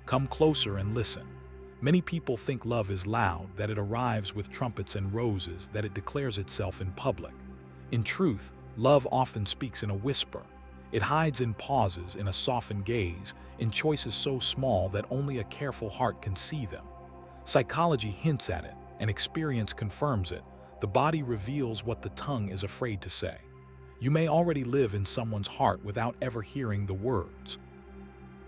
Come closer and listen. Many people think love is loud, that it arrives with trumpets and roses, that it declares itself in public. In truth, love often speaks in a whisper. It hides in pauses, in a softened gaze, in choices so small that only a careful heart can see them. Psychology hints at it, and experience confirms it. The body reveals what the tongue is afraid to say. You may already live in someone's heart without ever hearing the words.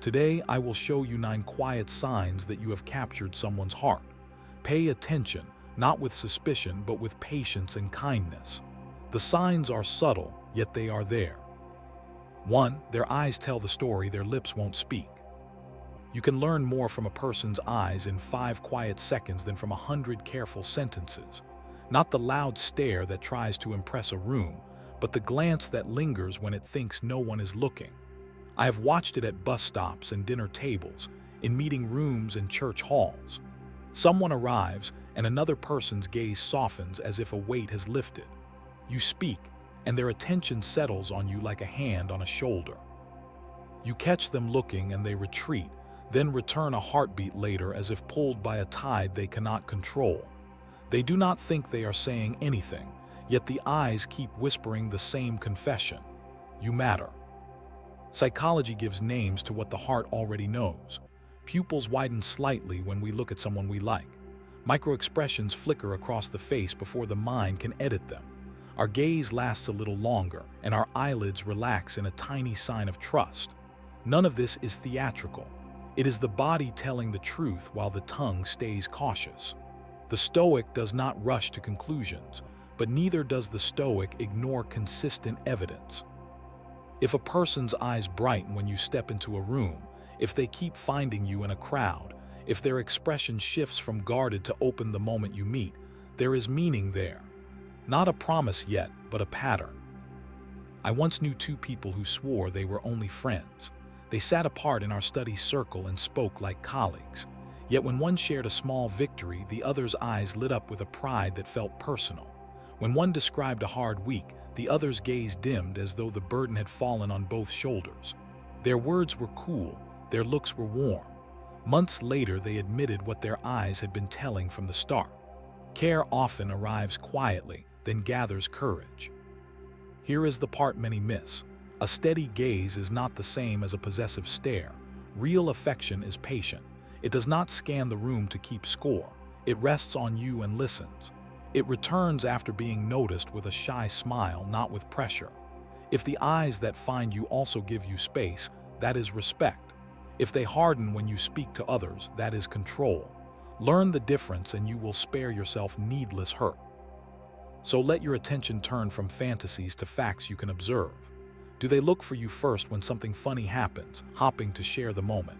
Today, I will show you 9 quiet signs that you have captured someone's heart. Pay attention, not with suspicion, but with patience and kindness. The signs are subtle, yet they are there. 1. Their eyes tell the story, their lips won't speak. You can learn more from a person's eyes in 5 quiet seconds than from 100 careful sentences. Not the loud stare that tries to impress a room, but the glance that lingers when it thinks no one is looking. I have watched it at bus stops and dinner tables, in meeting rooms and church halls. Someone arrives, and another person's gaze softens as if a weight has lifted. You speak, and their attention settles on you like a hand on a shoulder. You catch them looking and they retreat, then return a heartbeat later as if pulled by a tide they cannot control. They do not think they are saying anything, yet the eyes keep whispering the same confession. You matter. Psychology gives names to what the heart already knows. Pupils widen slightly when we look at someone we like. Microexpressions flicker across the face before the mind can edit them. Our gaze lasts a little longer, and our eyelids relax in a tiny sign of trust. None of this is theatrical. It is the body telling the truth while the tongue stays cautious. The Stoic does not rush to conclusions, but neither does the Stoic ignore consistent evidence. If a person's eyes brighten when you step into a room, if they keep finding you in a crowd, if their expression shifts from guarded to open the moment you meet, there is meaning there. Not a promise yet, but a pattern. I once knew 2 people who swore they were only friends. They sat apart in our study circle and spoke like colleagues. Yet when one shared a small victory, the other's eyes lit up with a pride that felt personal. When one described a hard week, the other's gaze dimmed as though the burden had fallen on both shoulders. Their words were cool, their looks were warm. Months later, they admitted what their eyes had been telling from the start. Care often arrives quietly, then gathers courage. Here is the part many miss. A steady gaze is not the same as a possessive stare. Real affection is patient. It does not scan the room to keep score. It rests on you and listens. It returns after being noticed with a shy smile, not with pressure. If the eyes that find you also give you space, that is respect. If they harden when you speak to others, that is control. Learn the difference and you will spare yourself needless hurt. So let your attention turn from fantasies to facts you can observe. Do they look for you first when something funny happens, hopping to share the moment?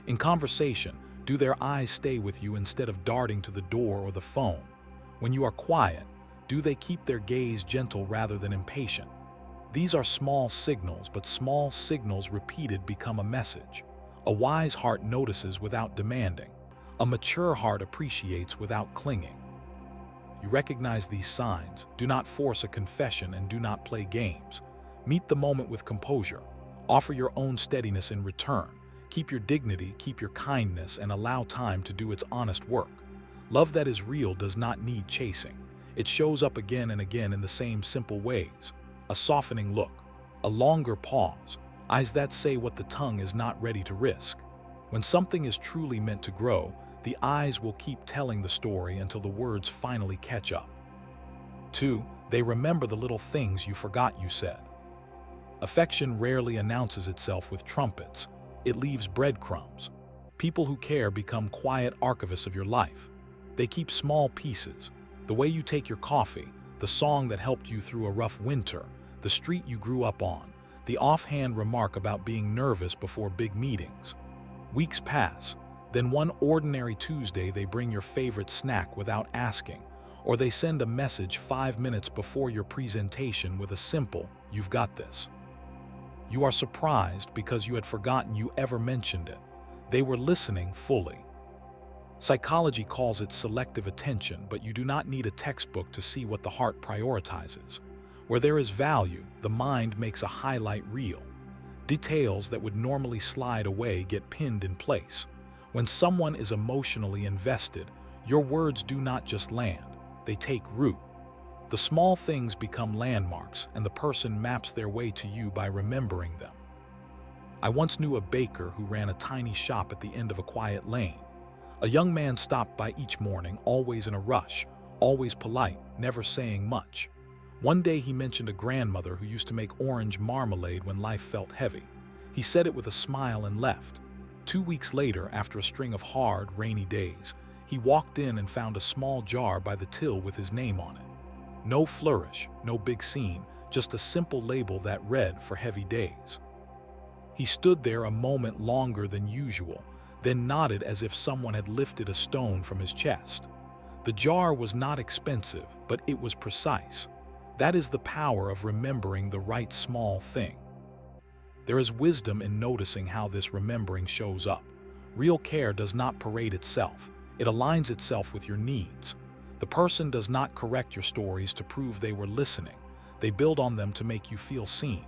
In conversation, do their eyes stay with you instead of darting to the door or the phone? When you are quiet, do they keep their gaze gentle rather than impatient? These are small signals, but small signals repeated become a message. A wise heart notices without demanding. A mature heart appreciates without clinging. You recognize these signs. Do not force a confession and do not play games. Meet the moment with composure. Offer your own steadiness in return. Keep your dignity, keep your kindness, and allow time to do its honest work. Love that is real does not need chasing. It shows up again and again in the same simple ways. A softening look, a longer pause, eyes that say what the tongue is not ready to risk. When something is truly meant to grow, the eyes will keep telling the story until the words finally catch up. 2. They remember the little things you forgot you said. Affection rarely announces itself with trumpets. It leaves breadcrumbs. People who care become quiet archivists of your life. They keep small pieces, the way you take your coffee, the song that helped you through a rough winter, the street you grew up on, the offhand remark about being nervous before big meetings. Weeks pass, then one ordinary Tuesday they bring your favorite snack without asking, or they send a message 5 minutes before your presentation with a simple, "You've got this." You are surprised because you had forgotten you ever mentioned it. They were listening fully. Psychology calls it selective attention, but you do not need a textbook to see what the heart prioritizes. Where there is value, the mind makes a highlight reel. Details that would normally slide away get pinned in place. When someone is emotionally invested, your words do not just land, they take root. The small things become landmarks, and the person maps their way to you by remembering them. I once knew a baker who ran a tiny shop at the end of a quiet lane. A young man stopped by each morning, always in a rush, always polite, never saying much. One day he mentioned a grandmother who used to make orange marmalade when life felt heavy. He said it with a smile and left. 2 weeks later, after a string of hard, rainy days, he walked in and found a small jar by the till with his name on it. No flourish, no big scene, just a simple label that read, "For heavy days." He stood there a moment longer than usual, then nodded as if someone had lifted a stone from his chest. The jar was not expensive, but it was precise. That is the power of remembering the right small thing. There is wisdom in noticing how this remembering shows up. Real care does not parade itself. It aligns itself with your needs. The person does not correct your stories to prove they were listening. They build on them to make you feel seen.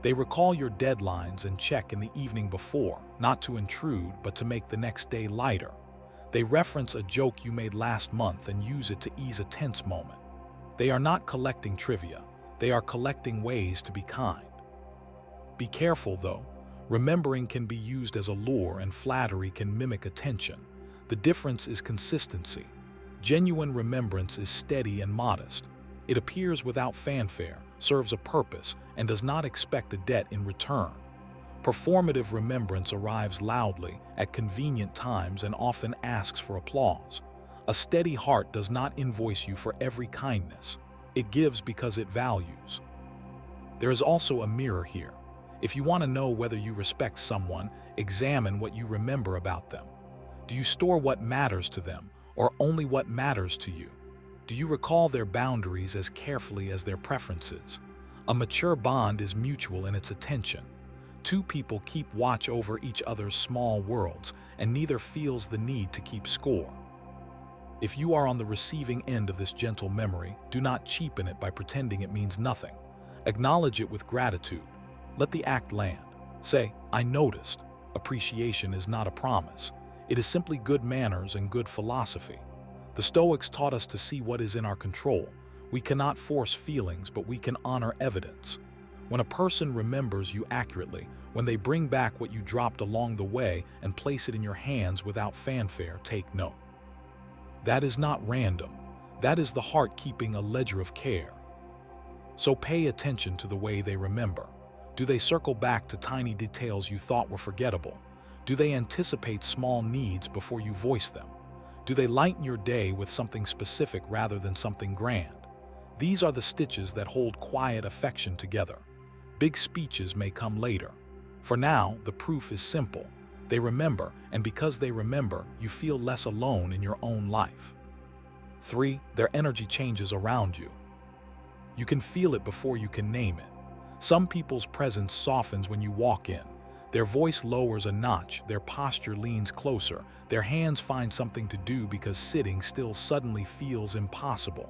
They recall your deadlines and check in the evening before, not to intrude, but to make the next day lighter. They reference a joke you made last month and use it to ease a tense moment. They are not collecting trivia. They are collecting ways to be kind. Be careful, though. Remembering can be used as a lure and flattery can mimic attention. The difference is consistency. Genuine remembrance is steady and modest. It appears without fanfare, serves a purpose, and does not expect a debt in return. Performative remembrance arrives loudly, at convenient times, and often asks for applause. A steady heart does not invoice you for every kindness. It gives because it values. There is also a mirror here. If you want to know whether you respect someone, examine what you remember about them. Do you store what matters to them, or only what matters to you? Do you recall their boundaries as carefully as their preferences? A mature bond is mutual in its attention. Two people keep watch over each other's small worlds, and neither feels the need to keep score. If you are on the receiving end of this gentle memory, do not cheapen it by pretending it means nothing. Acknowledge it with gratitude. Let the act land. Say, "I noticed." Appreciation is not a promise. It is simply good manners and good philosophy. The Stoics taught us to see what is in our control. We cannot force feelings, but we can honor evidence. When a person remembers you accurately, when they bring back what you dropped along the way and place it in your hands without fanfare, take note. That is not random. That is the heart keeping a ledger of care. So pay attention to the way they remember. Do they circle back to tiny details you thought were forgettable? Do they anticipate small needs before you voice them? Do they lighten your day with something specific rather than something grand? These are the stitches that hold quiet affection together. Big speeches may come later. For now, the proof is simple. They remember, and because they remember, you feel less alone in your own life. 3. Their energy changes around you. You can feel it before you can name it. Some people's presence softens when you walk in. Their voice lowers a notch, their posture leans closer, their hands find something to do because sitting still suddenly feels impossible.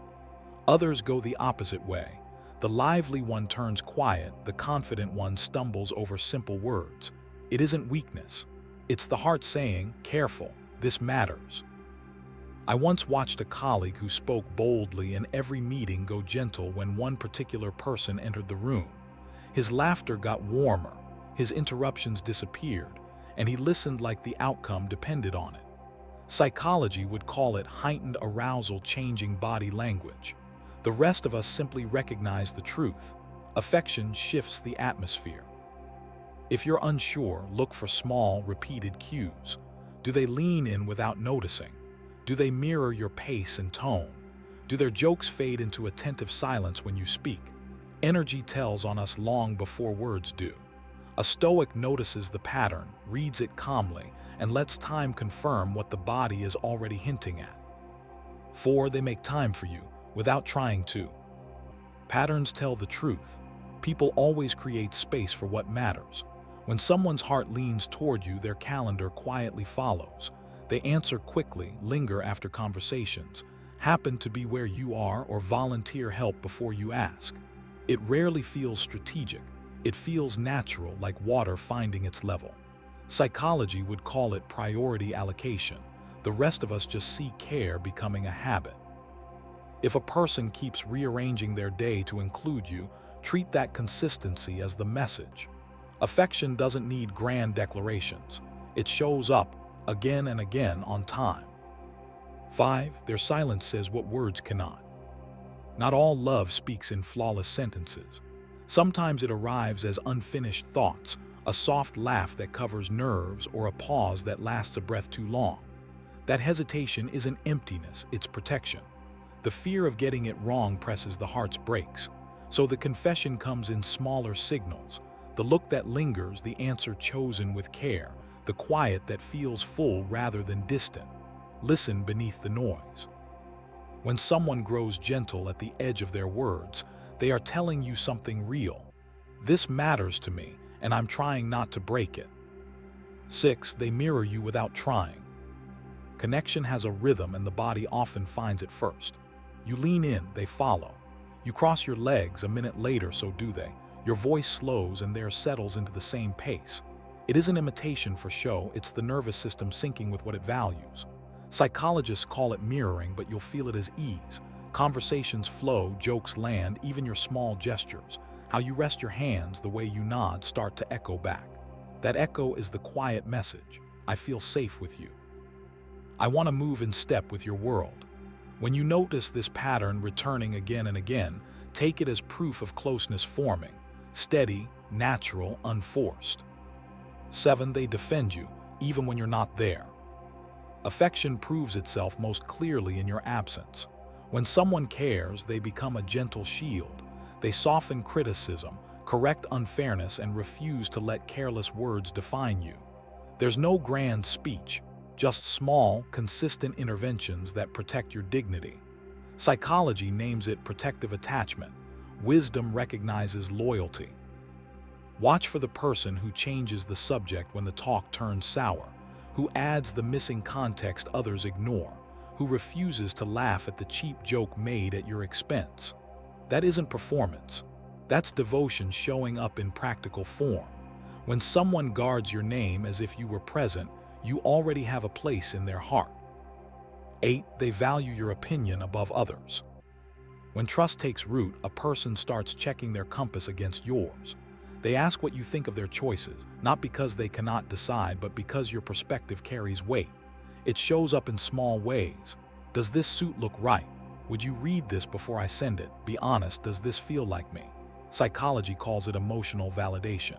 Others go the opposite way. The lively one turns quiet, the confident one stumbles over simple words. It isn't weakness. It's the heart saying, "Careful, this matters." I once watched a colleague who spoke boldly in every meeting go gentle when one particular person entered the room. His laughter got warmer, his interruptions disappeared, and he listened like the outcome depended on it. Psychology would call it heightened arousal changing body language. The rest of us simply recognize the truth. Affection shifts the atmosphere. If you're unsure, look for small, repeated cues. Do they lean in without noticing? Do they mirror your pace and tone? Do their jokes fade into attentive silence when you speak? Energy tells on us long before words do. A Stoic notices the pattern, reads it calmly, and lets time confirm what the body is already hinting at. 4. They make time for you, without trying to. Patterns tell the truth. People always create space for what matters. When someone's heart leans toward you, their calendar quietly follows. They answer quickly, linger after conversations, happen to be where you are, or volunteer help before you ask. It rarely feels strategic. It feels natural, like water finding its level. Psychology would call it priority allocation. The rest of us just see care becoming a habit. If a person keeps rearranging their day to include you, treat that consistency as the message. Affection doesn't need grand declarations. It shows up again and again on time. 5. Their silence says what words cannot. Not all love speaks in flawless sentences. Sometimes it arrives as unfinished thoughts, a soft laugh that covers nerves, or a pause that lasts a breath too long. That hesitation isn't emptiness, it's protection. The fear of getting it wrong presses the heart's brakes, so the confession comes in smaller signals. The look that lingers, the answer chosen with care, the quiet that feels full rather than distant. Listen beneath the noise. When someone grows gentle at the edge of their words, they are telling you something real. This matters to me, and I'm trying not to break it. 6. They mirror you without trying. Connection has a rhythm, and the body often finds it first. You lean in, they follow. You cross your legs, a minute later, so do they. Your voice slows, and theirs settles into the same pace. It isn't imitation for show, it's the nervous system syncing with what it values. Psychologists call it mirroring, but you'll feel it as ease. Conversations flow, jokes land, even your small gestures. How you rest your hands, the way you nod, start to echo back. That echo is the quiet message. I feel safe with you. I want to move in step with your world. When you notice this pattern returning again and again, take it as proof of closeness forming. Steady, natural, unforced. 7. They defend you, even when you're not there. Affection proves itself most clearly in your absence. When someone cares, they become a gentle shield. They soften criticism, correct unfairness, and refuse to let careless words define you. There's no grand speech, just small, consistent interventions that protect your dignity. Psychology names it protective attachment. Wisdom recognizes loyalty. Watch for the person who changes the subject when the talk turns sour, who adds the missing context others ignore, who refuses to laugh at the cheap joke made at your expense. That isn't performance. That's devotion showing up in practical form. When someone guards your name as if you were present, you already have a place in their heart. 8. They value your opinion above others. When trust takes root, a person starts checking their compass against yours. They ask what you think of their choices, not because they cannot decide, but because your perspective carries weight. It shows up in small ways. Does this suit look right? Would you read this before I send it? Be honest, does this feel like me? Psychology calls it emotional validation.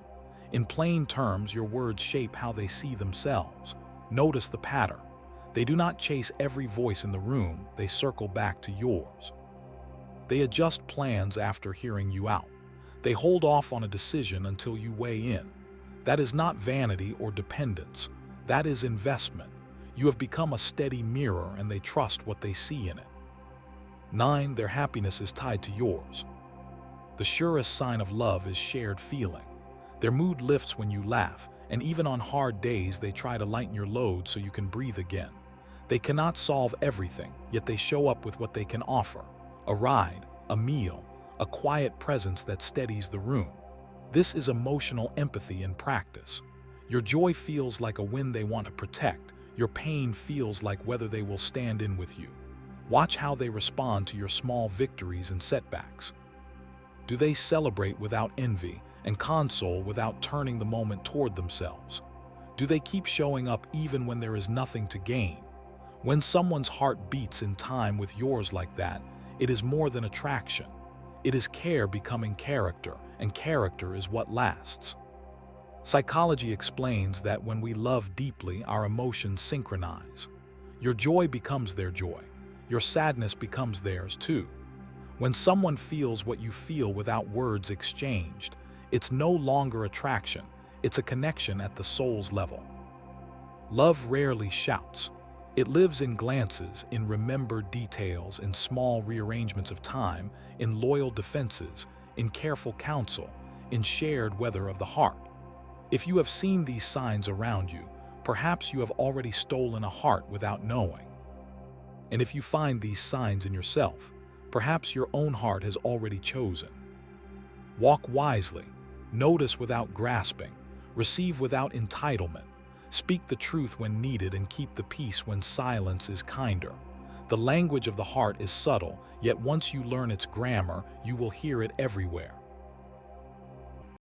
In plain terms, your words shape how they see themselves. Notice the pattern. They do not chase every voice in the room, they circle back to yours. They adjust plans after hearing you out. They hold off on a decision until you weigh in. That is not vanity or dependence. That is investment. You have become a steady mirror, and they trust what they see in it. 9. Their happiness is tied to yours. The surest sign of love is shared feeling. Their mood lifts when you laugh, and even on hard days they try to lighten your load so you can breathe again. They cannot solve everything, yet they show up with what they can offer. A ride, a meal, a quiet presence that steadies the room. This is emotional empathy in practice. Your joy feels like a wind they want to protect. Your pain feels like whether they will stand in with you. Watch how they respond to your small victories and setbacks. Do they celebrate without envy and console without turning the moment toward themselves? Do they keep showing up even when there is nothing to gain? When someone's heart beats in time with yours like that, it is more than attraction. It is care becoming character, and character is what lasts. Psychology explains that when we love deeply, our emotions synchronize. Your joy becomes their joy. Your sadness becomes theirs too. When someone feels what you feel without words exchanged, it's no longer attraction, it's a connection at the soul's level. Love rarely shouts. It lives in glances, in remembered details, in small rearrangements of time, in loyal defenses, in careful counsel, in shared weather of the heart. If you have seen these signs around you, perhaps you have already stolen a heart without knowing. And if you find these signs in yourself, perhaps your own heart has already chosen. Walk wisely, notice without grasping, receive without entitlement, Speak the truth when needed and keep the peace when silence is kinder. The language of the heart is subtle, yet once you learn its grammar, you will hear it everywhere.